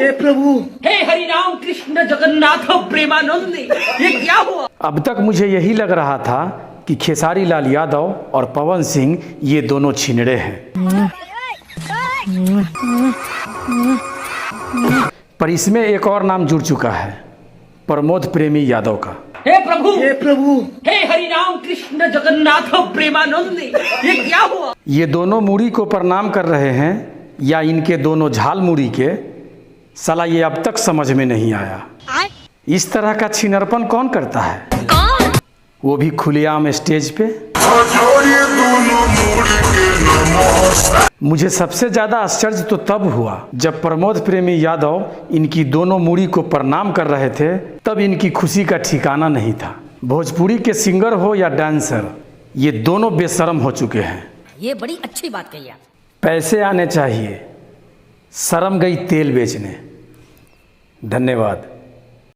हे प्रभु, हे हरि राम कृष्ण जगन्नाथ प्रेमानंद, ये क्या हुआ? अब तक मुझे यही लग रहा था कि खेसारी लाल यादव और पवन सिंह ये दोनों छिनड़े हैं, पर इसमें एक और नाम जुड़ चुका है, प्रमोद प्रेमी यादव का। हे प्रभु, हे प्रभु, हे हरि राम कृष्ण जगन्नाथ प्रेमानंद, ये क्या हुआ? ये दोनों मूड़ी को प्रणाम कर रहे हैं या इनके दोनों झाल मूड़ी के, साला ये अब तक समझ में नहीं आया। इस तरह का छिनरपन कौन करता है, वो भी खुलेआम स्टेज पे। मुझे सबसे ज्यादा आश्चर्य तो तब हुआ जब प्रमोद प्रेमी यादव इनकी दोनों मूड़ी को प्रणाम कर रहे थे, तब इनकी खुशी का ठिकाना नहीं था। भोजपुरी के सिंगर हो या डांसर, ये दोनों बेशर्म हो चुके हैं। ये बड़ी अच्छी बात कही आप। पैसे आने चाहिए, शर्म गई तेल बेचने। धन्यवाद।